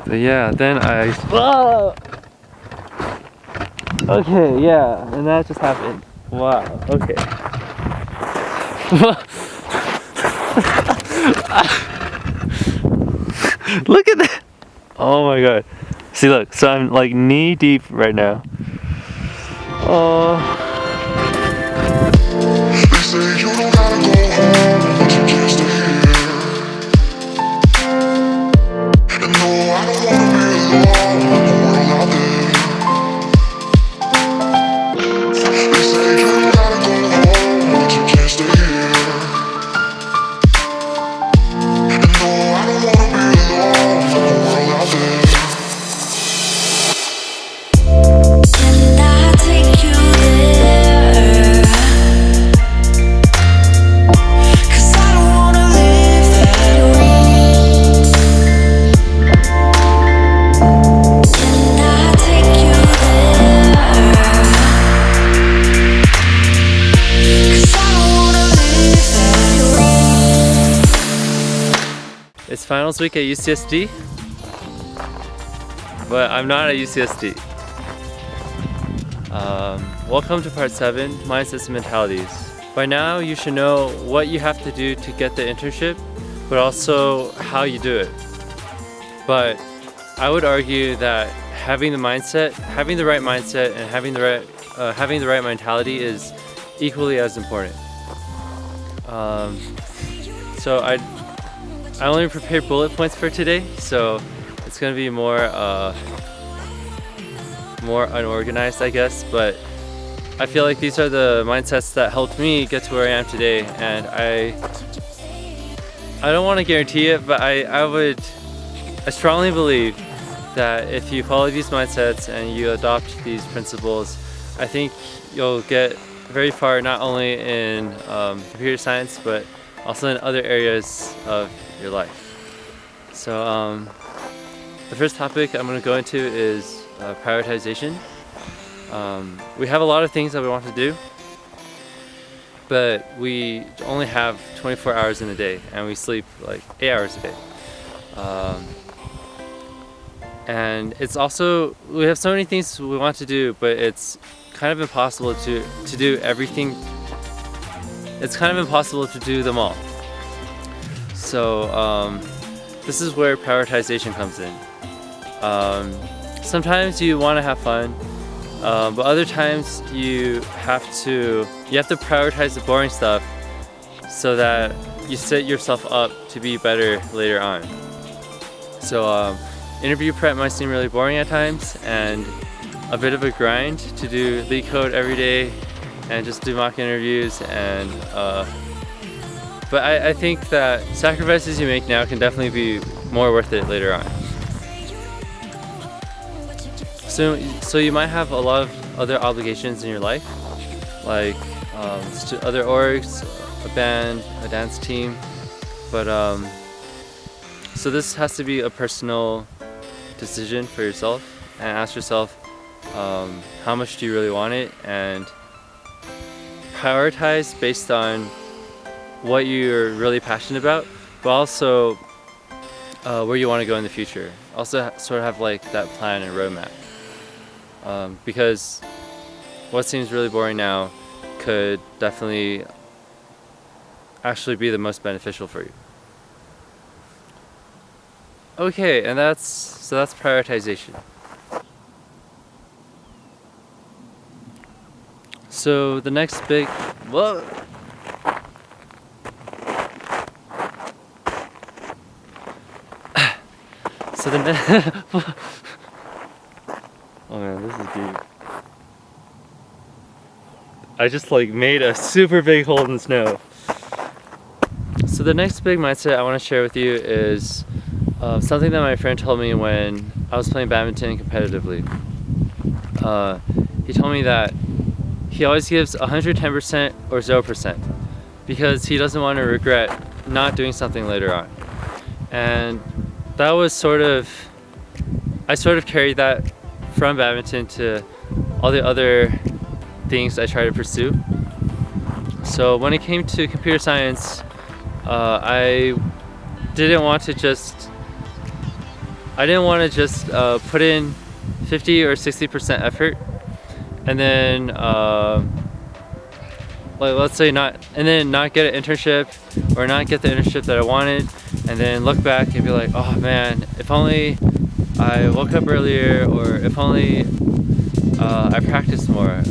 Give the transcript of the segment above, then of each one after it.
But yeah, then I... Whoa! Okay, yeah, and that just happened. Wow, okay. Look at that! Oh my god. See, look, so I'm like knee deep right now. Oh. They say you don't gotta go home, but you can't stay here. And no, I don't wanna be alone in the world out there. They say you don't gotta go home, but you can't stay here. And no, I don't wanna be alone in the world out there. Can I take you there? 'Cause I don't wanna live that way. Can I take you there? 'Cause I don't wanna live that way. It's finals week at UCSD, but I'm not at UCSD. Welcome to part 7, Mindsets and Mentalities. By now you should know what you have to do to get the internship, but also how you do it. But I would argue that having the right mindset and having the right mentality is equally as important. So I only prepared bullet points for today, so it's gonna be more unorganized, I guess, but I feel like these are the mindsets that helped me get to where I am today, and I don't want to guarantee it, but I strongly believe that if you follow these mindsets and you adopt these principles, I think you'll get very far, not only in computer science, but also in other areas of your life. So the first topic I'm going to go into is prioritization. We have a lot of things that we want to do, but we only have 24 hours in a day, and we sleep like 8 hours a day. And it's also, we have so many things we want to do, but it's kind of impossible to do everything. It's kind of impossible to do them all. So this is where prioritization comes in. Sometimes you want to have fun, but other times you have to prioritize the boring stuff so that you set yourself up to be better later on. So interview prep might seem really boring at times and a bit of a grind to do lead code every day and just do mock interviews, and but I think that sacrifices you make now can definitely be more worth it later on. So you might have a lot of other obligations in your life, like other orgs, a band, a dance team, but so this has to be a personal decision for yourself, and ask yourself how much do you really want it, and prioritize based on what you're really passionate about, but also where you want to go in the future. Also sort of have like that plan and roadmap. Because what seems really boring now could definitely actually be the most beneficial for you. Okay, and that's prioritization. So the next big, whoa. So the oh man, this is deep. I just like made a super big hole in the snow. So the next big mindset I want to share with you is something that my friend told me when I was playing badminton competitively. He told me that he always gives 110% or 0% because he doesn't want to regret not doing something later on. And that was I sort of carried that from badminton to all the other things I try to pursue. So when it came to computer science, I didn't want to just I didn't want to just put in 50 or 60% effort and then like let's say not get an internship or not get the internship that I wanted, and then look back and be like, oh man, if only I woke up earlier, or if only I practiced more,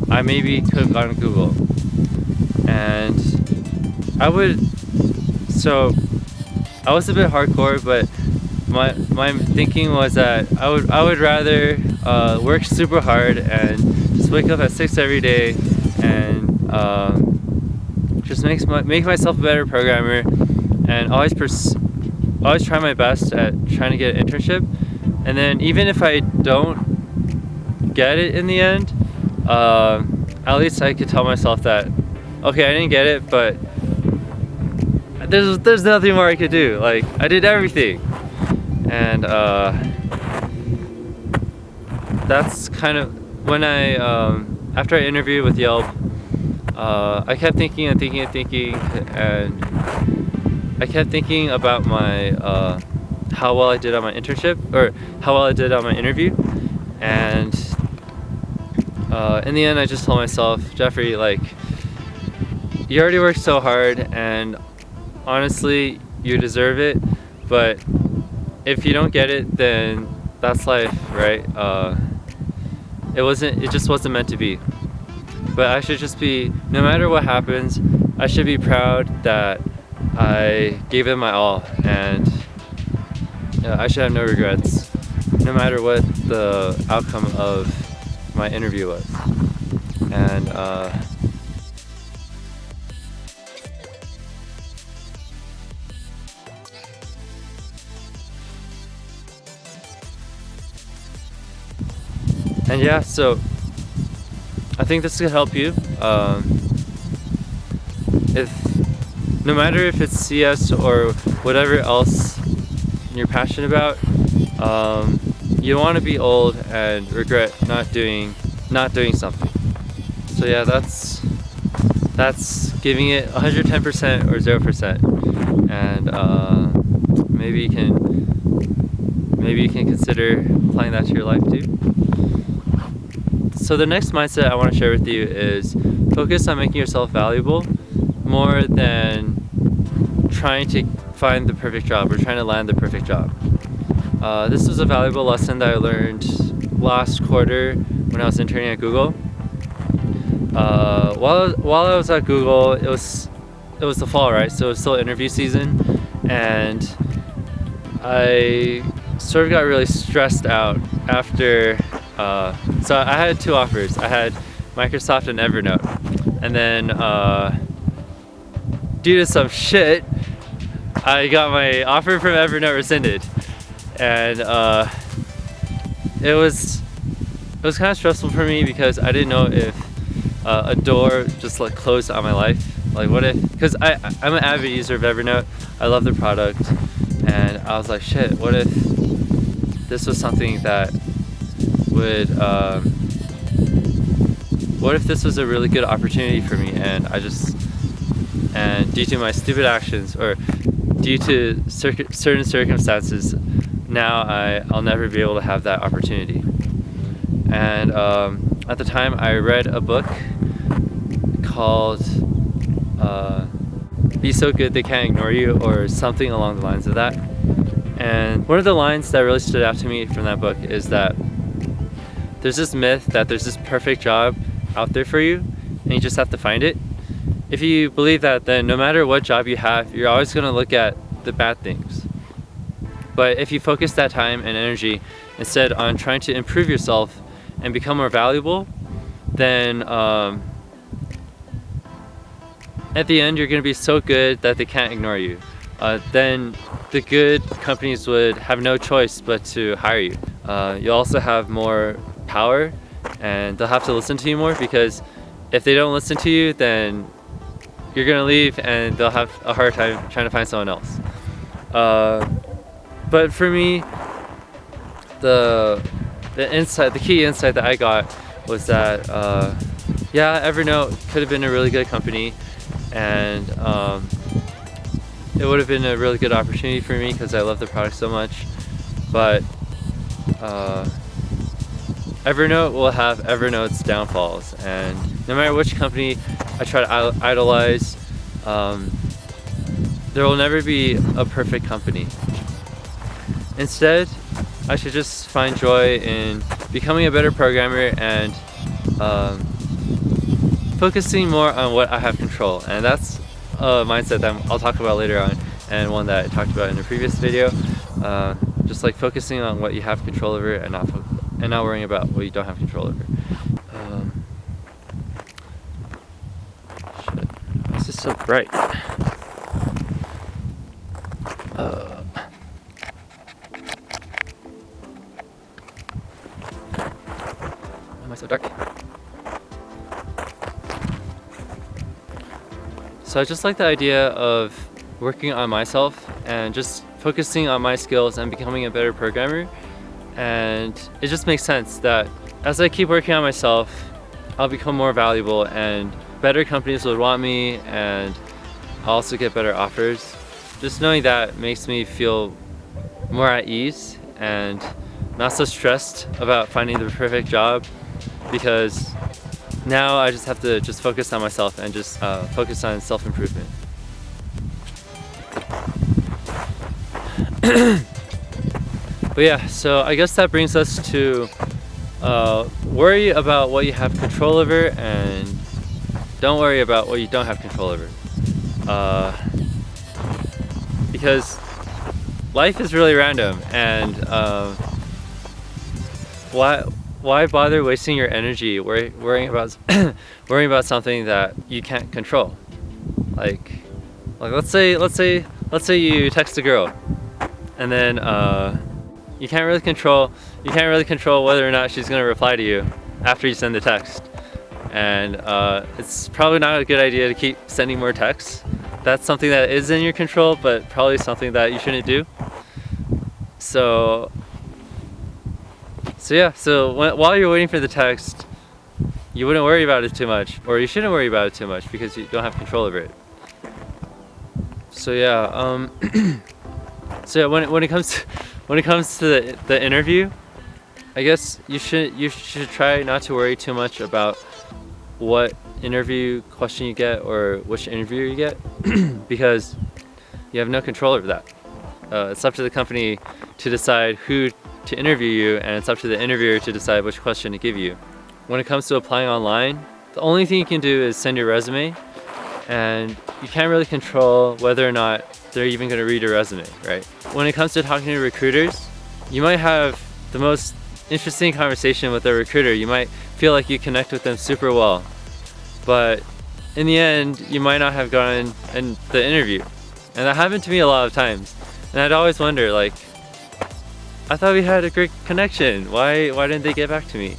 I maybe could have gone to Google. And I was a bit hardcore, but my thinking was that I would rather work super hard and just wake up at 6 every day and just make myself a better programmer, and always try my best at trying to get an internship. And then even if I don't get it in the end, at least I could tell myself that, okay, I didn't get it, but there's nothing more I could do. Like, I did everything. And that's kind of when I after I interviewed with Yelp, I kept thinking and I kept thinking about my how well I did on my internship, or how well I did on my interview. And in the end, I just told myself, Jeffrey, like, you already worked so hard, and honestly, you deserve it. But if you don't get it, then that's life, right? It just wasn't meant to be. But I should just be, no matter what happens, I should be proud that I gave it my all, and I should have no regrets, no matter what the outcome of my interview was. And yeah, so I think this could help you. No matter if it's CS or whatever else you're passionate about, you want to be old and regret not doing something. So yeah, that's giving it 110% or 0%, and maybe you can consider applying that to your life too. So the next mindset I want to share with you is focus on making yourself valuable more than trying to find the perfect job or trying to land the perfect job. This was a valuable lesson that I learned last quarter when I was interning at Google. While I was at Google, it was the fall, right? So it was still interview season, and I sort of got really stressed out after. So I had 2 offers. I had Microsoft and Evernote, and then due to some shit, I got my offer from Evernote rescinded, and it was kind of stressful for me because I didn't know if a door just like closed on my life. Like, what if? Because I'm an avid user of Evernote. I love the product, and I was like, shit. What if this was something that would? What if this was a really good opportunity for me, and due to my stupid actions or due to certain circumstances, now I'll never be able to have that opportunity. And at the time, I read a book called Be So Good They Can't Ignore You, or something along the lines of that. And one of the lines that really stood out to me from that book is that there's this myth that there's this perfect job out there for you, and you just have to find it. If you believe that, then no matter what job you have, you're always going to look at the bad things. But if you focus that time and energy instead on trying to improve yourself and become more valuable, then at the end you're going to be so good that they can't ignore you. Then the good companies would have no choice but to hire you. You'll also have more power, and they'll have to listen to you more, because if they don't listen to you, then you're gonna leave and they'll have a hard time trying to find someone else. But for me, the key insight that I got was that yeah, Evernote could have been a really good company, and it would have been a really good opportunity for me because I love the product so much. but Evernote will have Evernote's downfalls, and no matter which company I try to idolize, there will never be a perfect company. Instead, I should just find joy in becoming a better programmer and focusing more on what I have control. And that's a mindset that I'll talk about later on, and one that I talked about in the previous video. Just like focusing on what you have control over and not worrying about what you don't have control over. Shit. Why is this so bright? Why am I so dark? So I just like the idea of working on myself and just focusing on my skills and becoming a better programmer. And it just makes sense that as I keep working on myself, I'll become more valuable and better companies would want me, and I'll also get better offers. Just knowing that makes me feel more at ease and not so stressed about finding the perfect job, because now I just have to just focus on myself and just focus on self-improvement. But yeah, so I guess that brings us to worry about what you have control over and don't worry about what you don't have control over. Because life is really random, and why bother wasting your energy worrying about worrying about something that you can't control? Like let's say you text a girl, and then you can't really control whether or not she's gonna reply to you after you send the text, and it's probably not a good idea to keep sending more texts. That's something that is in your control, but probably something that you shouldn't do. So yeah, while you're waiting for the text, you wouldn't worry about it too much, or you shouldn't worry about it too much because you don't have control over it. So yeah, when it comes to the interview, I guess you should try not to worry too much about what interview question you get or which interviewer you get, because you have no control over that. It's up to the company to decide who to interview you, and it's up to the interviewer to decide which question to give you. When it comes to applying online, the only thing you can do is send your resume, and you can't really control whether or not they're even going to read your resume, right? When it comes to talking to recruiters, you might have the most interesting conversation with a recruiter. You might feel like you connect with them super well, but in the end, you might not have gotten in the interview. And that happened to me a lot of times. And I'd always wonder, like, I thought we had a great connection. Why didn't they get back to me?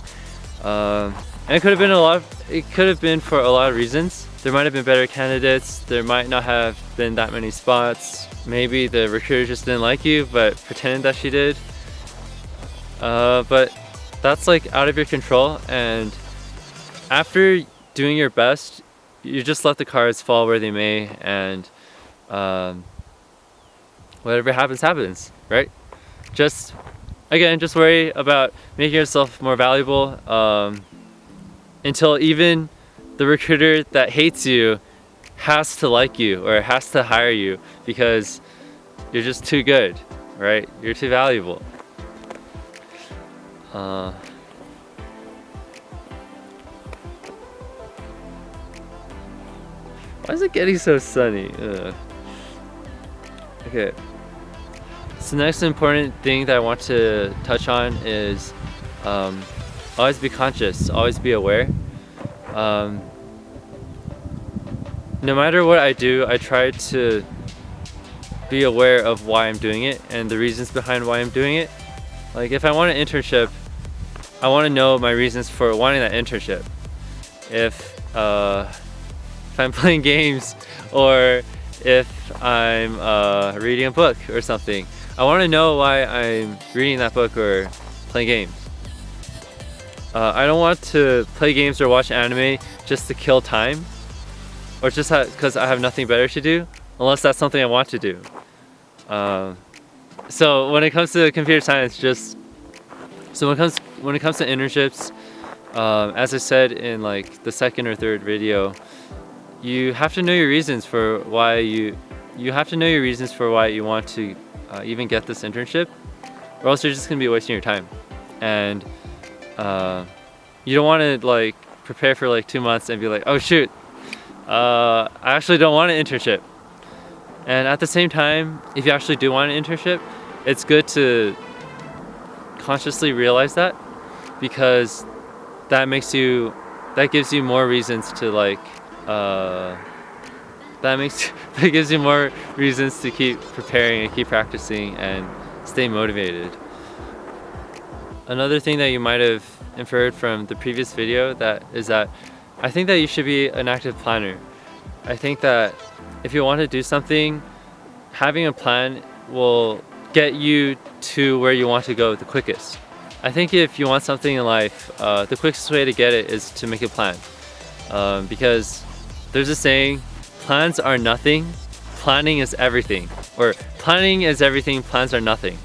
And it could have been for a lot of reasons. There might have been better candidates. There might not have been that many spots. Maybe the recruiter just didn't like you, but pretended that she did. But that's like out of your control. And after doing your best, you just let the cards fall where they may, and whatever happens, right? Just worry about making yourself more valuable until even the recruiter that hates you has to like you or has to hire you, because you're just too good, right? You're too valuable. Why is it getting so sunny? Okay. So the next important thing that I want to touch on is always be conscious, always be aware. No matter what I do, I try to be aware of why I'm doing it and the reasons behind why I'm doing it. Like, if I want an internship, I want to know my reasons for wanting that internship. If I'm playing games, or if I'm reading a book or something, I want to know why I'm reading that book or playing games. I don't want to play games or watch anime just to kill time, or just because I have nothing better to do, unless that's something I want to do. So when it comes to computer science, when it comes to internships, as I said in like the second or third video, you have to know your reasons for why you have to know your reasons for why you want to even get this internship, or else you're just gonna be wasting your time. And you don't want to like prepare for like 2 months and be like, oh shoot, I actually don't want an internship. And at the same time, if you actually do want an internship, it's good to consciously realize that, because that gives you more reasons to like that gives you more reasons to keep preparing and keep practicing and stay motivated. Another thing that you might have inferred from the previous video is that I think that you should be an active planner. I think that if you want to do something, having a plan will get you to where you want to go the quickest. I think if you want something in life, the quickest way to get it is to make a plan. Because there's a saying, plans are nothing, planning is everything. Or planning is everything, plans are nothing.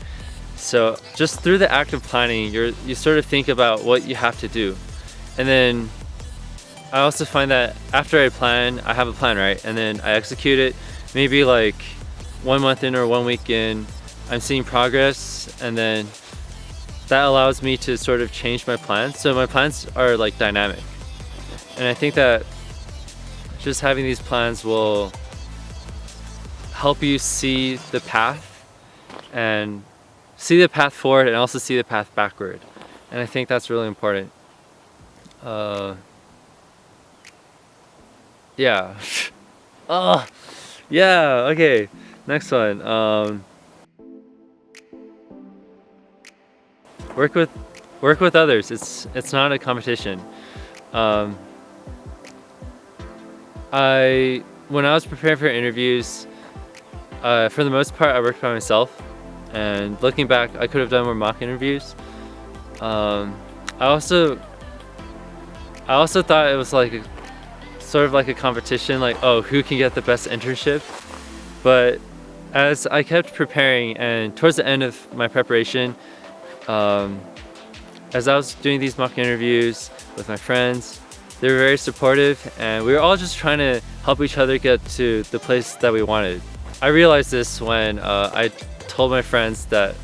So just through the act of planning, you sort of think about what you have to do. And then I also find that after I plan, I have a plan, right? And then I execute it. Maybe like 1 month in or 1 week in, I'm seeing progress, and then that allows me to sort of change my plans. So my plans are like dynamic. And I think that just having these plans will help you see the path forward and also see the path backward. And I think that's really important. Yeah. Oh, yeah, okay. Next one. Work with others. It's not a competition. When I was preparing for interviews, for the most part I worked by myself, and looking back I could have done more mock interviews. I also thought it was like sort of like a competition, like, oh, who can get the best internship? But as I kept preparing, and towards the end of my preparation, as I was doing these mock interviews with my friends, they were very supportive, and we were all just trying to help each other get to the place that we wanted. I realized this when I told my friends that,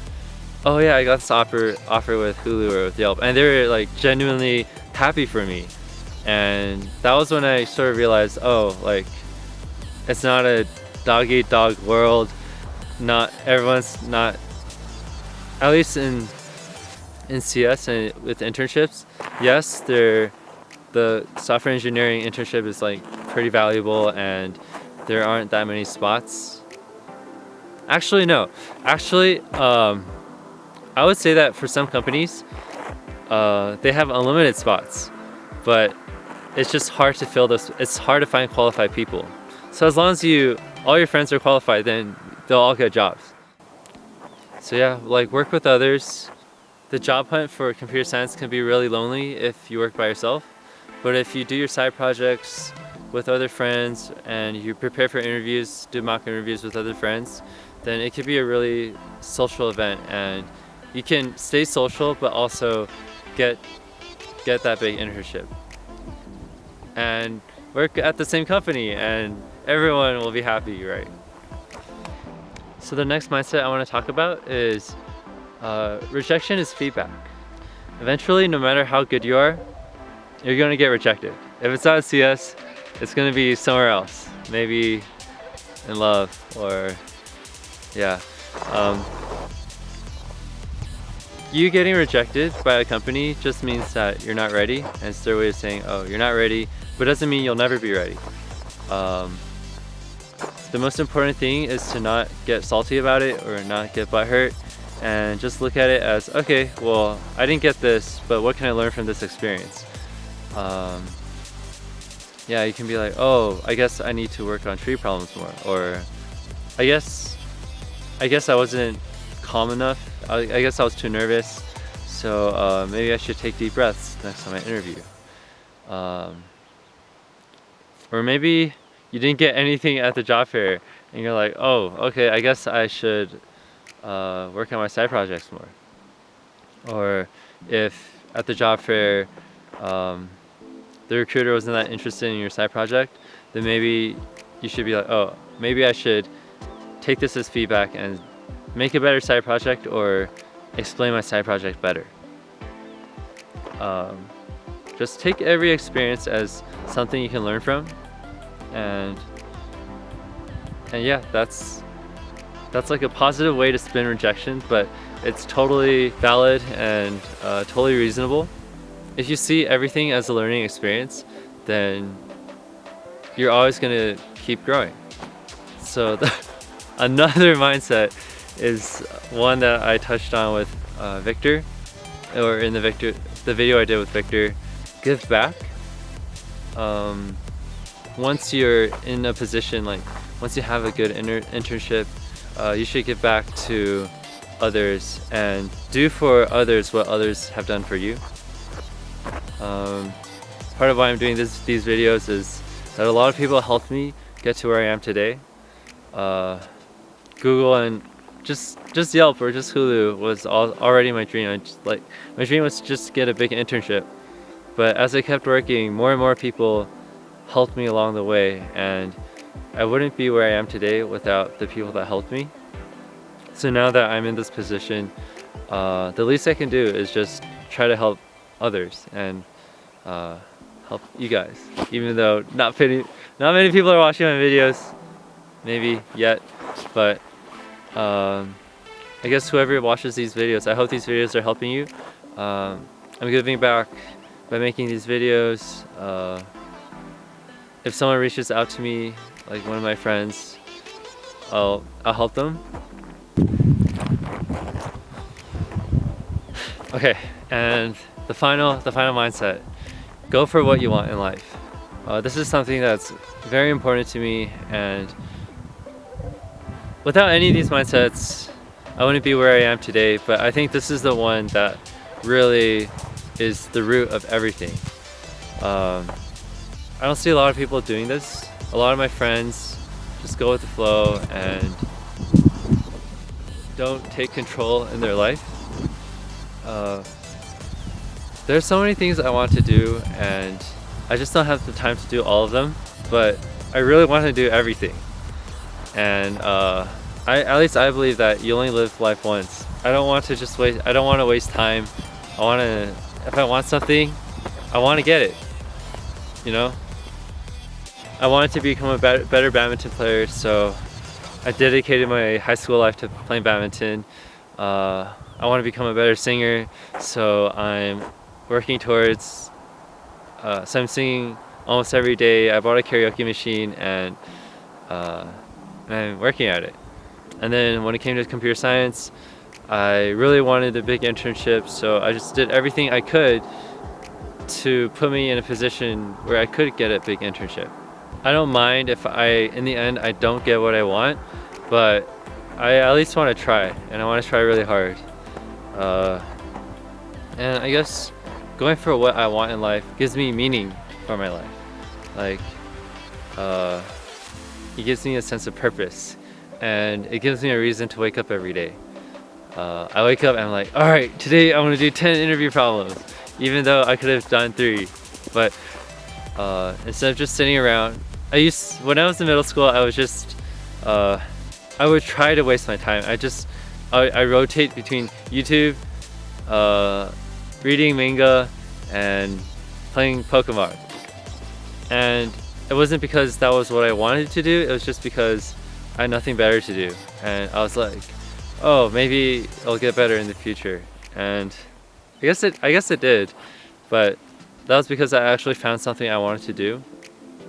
oh yeah, I got this offer with Hulu or with Yelp, and they were like genuinely happy for me. And that was when I sort of realized, oh, like, it's not a dog-eat-dog world. Not everyone's not, at least in CS and with internships, yes, the software engineering internship is like pretty valuable, and there aren't that many spots. Actually, no. Actually, I would say that for some companies, they have unlimited spots, but it's just hard to fill this. It's hard to find qualified people. So as long as all your friends are qualified, then they'll all get jobs. So yeah, like, work with others. The job hunt for computer science can be really lonely if you work by yourself. But if you do your side projects with other friends and you prepare for interviews, do mock interviews with other friends, then it could be a really social event, and you can stay social but also get that big internship and work at the same company, and everyone will be happy, right? So the next mindset I want to talk about is rejection is feedback. Eventually, no matter how good you are, you're going to get rejected. If it's not CS, it's going to be somewhere else. Maybe in love, or yeah. You getting rejected by a company just means that you're not ready, and it's their way of saying, oh, you're not ready, but it doesn't mean you'll never be ready. The most important thing is to not get salty about it or not get butthurt, and just look at it as, okay, well, I didn't get this, but what can I learn from this experience? Yeah, you can be like, oh, I guess I need to work on tree problems more, or I guess I wasn't calm enough. I guess I was too nervous, so maybe I should take deep breaths next time I interview. Or maybe you didn't get anything at the job fair, and you're like, oh, okay, I guess I should work on my side projects more. Or if at the job fair the recruiter wasn't that interested in your side project, then maybe you should be like, oh, maybe I should take this as feedback and make a better side project or explain my side project better. Just take every experience as something you can learn from, and yeah, that's like a positive way to spin rejection, but it's totally valid and totally reasonable. If you see everything as a learning experience, then you're always gonna keep growing. So another mindset is one that I touched on with Victor, or in the video I did with Victor. Give back. Once you're in a position, like once you have a good internship, you should give back to others and do for others what others have done for you. Part of why I'm doing these videos is that a lot of people helped me get to where I am today. Google and just Yelp or just Hulu was already my dream. My dream was to just get a big internship. But as I kept working, more and more people helped me along the way, and I wouldn't be where I am today without the people that helped me. So now that I'm in this position, the least I can do is just try to help others and help you guys. Even though not many people are watching my videos, maybe yet, but I guess whoever watches these videos, I hope these videos are helping you. I'm giving back by making these videos. If someone reaches out to me, like one of my friends, I'll help them. Okay, and the final mindset: go for what you want in life. This is something that's very important to me, and without any of these mindsets, I wouldn't be where I am today. But I think this is the one that really is the root of everything. I don't see a lot of people doing this. A lot of my friends just go with the flow and don't take control in their life. There's so many things I want to do, and I just don't have the time to do all of them, but I really want to do everything. And at least I believe that you only live life once. I don't want to waste time. If I want something, I want to get it, you know? I wanted to become a better badminton player, so I dedicated my high school life to playing badminton. I want to become a better singer, so I'm working towards, so I'm singing almost every day. I bought a karaoke machine and I'm working at it. And then when it came to computer science, I really wanted a big internship, so I just did everything I could to put me in a position where I could get a big internship. I don't mind if in the end, I don't get what I want, but I at least want to try, and I want to try really hard. And I guess going for what I want in life gives me meaning for my life. Like, it gives me a sense of purpose, and it gives me a reason to wake up every day. I wake up and I'm like, all right, today I'm gonna do 10 interview problems, even though I could have done 3. But instead of just sitting around, when I was in middle school, I was just, I would try to waste my time. I rotate between YouTube, reading manga, and playing Pokemon. And it wasn't because that was what I wanted to do, it was just because I had nothing better to do. And I was like, oh, maybe I'll get better in the future. And I guess it did, but that was because I actually found something I wanted to do.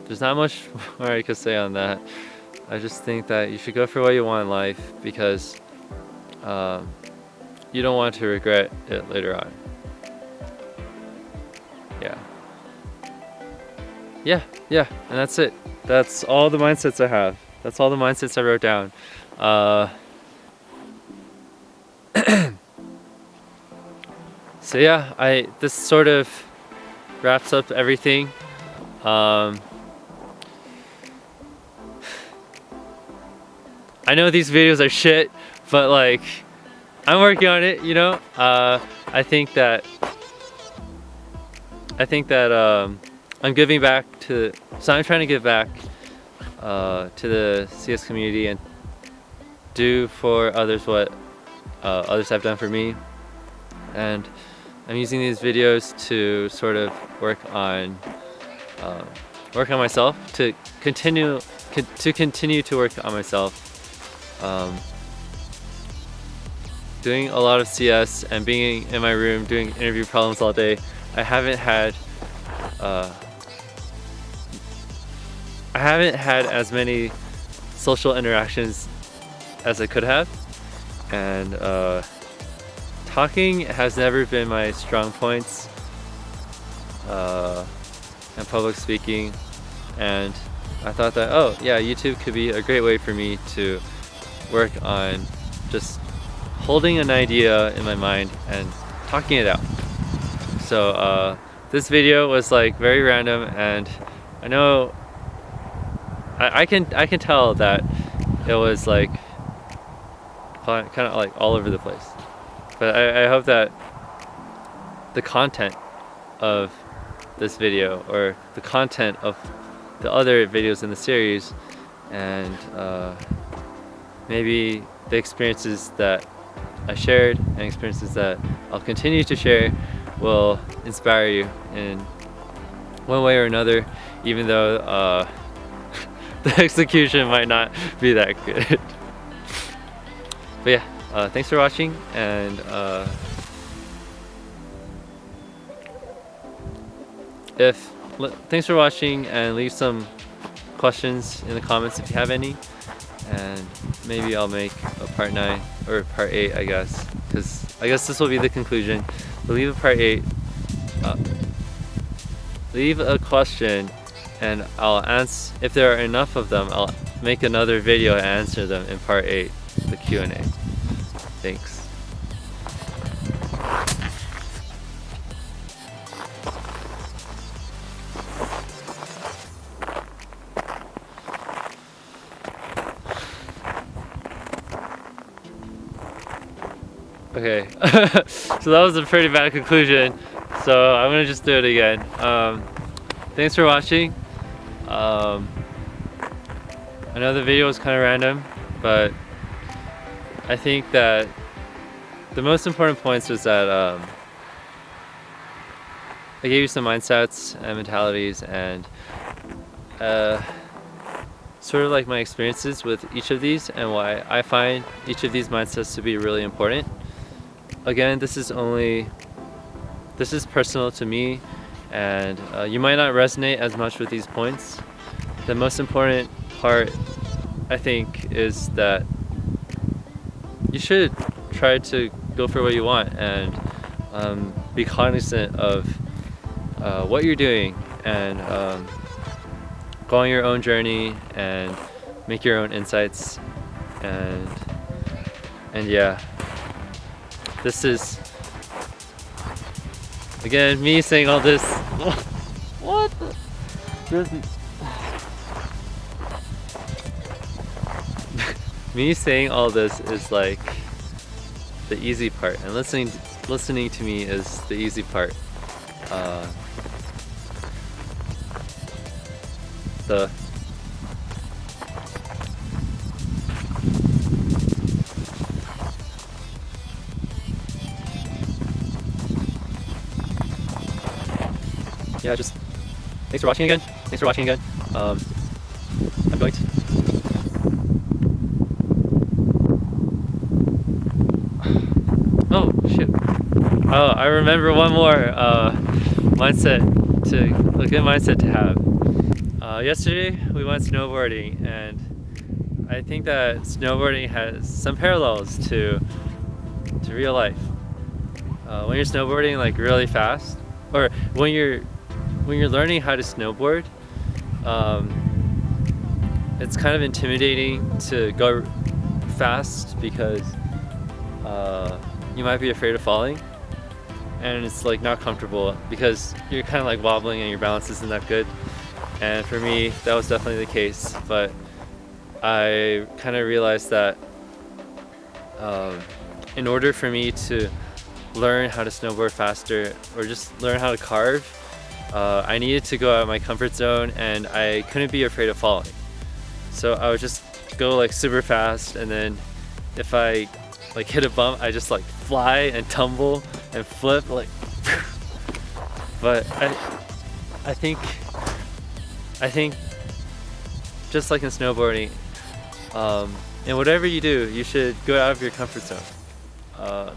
There's not much more I could say on that. I just think that you should go for what you want in life, because you don't want to regret it later on. Yeah, and that's it. That's all the mindsets I have. That's all the mindsets I wrote down. So yeah, this sort of wraps up everything. I know these videos are shit, but like I'm working on it, you know. I think that I'm giving back to, so I'm trying to give back to the CS community and do for others what others have done for me. And I'm using these videos to sort of work on myself, to continue to work on myself. Doing a lot of CS and being in my room doing interview problems all day, I haven't had as many social interactions as I could have, and talking has never been my strong points, and public speaking, and I thought that, oh yeah, YouTube could be a great way for me to work on just holding an idea in my mind and talking it out. So this video was like very random, and I know I can tell that it was like kind of like all over the place, but I hope that the content of this video, or the content of the other videos in the series, and maybe the experiences that I shared and experiences that I'll continue to share will inspire you in one way or another, even though the execution might not be that good. But yeah, thanks for watching, and thanks for watching, and leave some questions in the comments if you have any, and maybe I'll make a part 9 or part 8, I guess, because I guess this will be the conclusion. But leave a part 8, leave a question, and I'll answer, if there are enough of them, I'll make another video and answer them in part 8, the Q&A. Thanks. Okay, so that was a pretty bad conclusion, so I'm gonna just do it again. Thanks for watching. I know the video was kind of random, but I think that the most important points was that I gave you some mindsets and mentalities, and sort of like my experiences with each of these, and why I find each of these mindsets to be really important. Again, this is personal to me, and you might not resonate as much with these points. The most important part, I think, is that you should try to go for what you want, and be cognizant of what you're doing, and go on your own journey and make your own insights, and yeah. This is, again, me saying all this. What the? Me saying all this is like the easy part, and listening to me is the easy part. Yeah, just thanks for watching again. I'm going to. Oh shit. Oh, I remember one more a good mindset to have. Yesterday we went snowboarding, and I think that snowboarding has some parallels to real life. When you're snowboarding like really fast, or when you're learning how to snowboard, it's kind of intimidating to go fast, because you might be afraid of falling, and it's like not comfortable because you're kind of like wobbling and your balance isn't that good. And for me, that was definitely the case. But I kind of realized that in order for me to learn how to snowboard faster or just learn how to carve, I needed to go out of my comfort zone, and I couldn't be afraid of falling. So I would just go like super fast, and then if I like hit a bump, I just like fly and tumble and flip like. But I think just like in snowboarding, and whatever you do, you should go out of your comfort zone.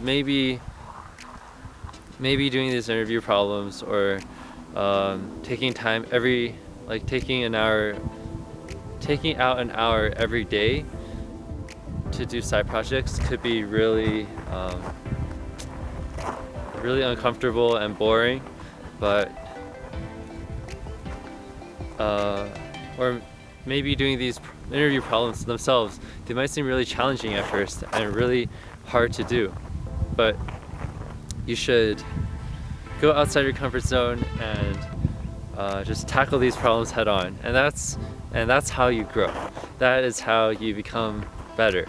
Maybe doing these interview problems, or taking time taking out an hour every day to do side projects could be really uncomfortable and boring, but or maybe doing these interview problems themselves, they might seem really challenging at first and really hard to do, but you should go outside your comfort zone and just tackle these problems head on, and that's how you grow. That is how you become better.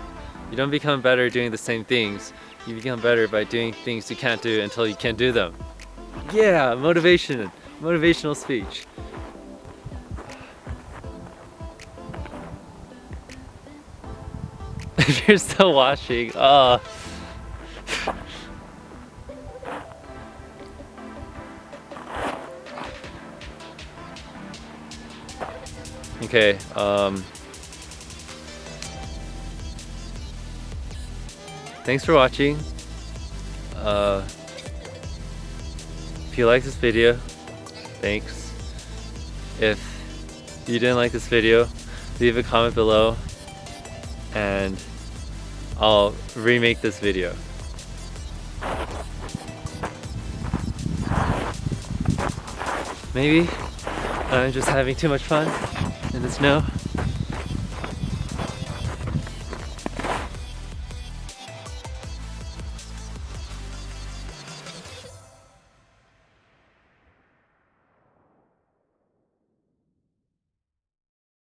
You don't become better doing the same things. You become better by doing things you can't do until you can do them. Yeah, motivational speech. If you're still watching, okay, thanks for watching. If you like this video, thanks. If you didn't like this video, leave a comment below and I'll remake this video. Maybe I'm just having too much fun in the snow.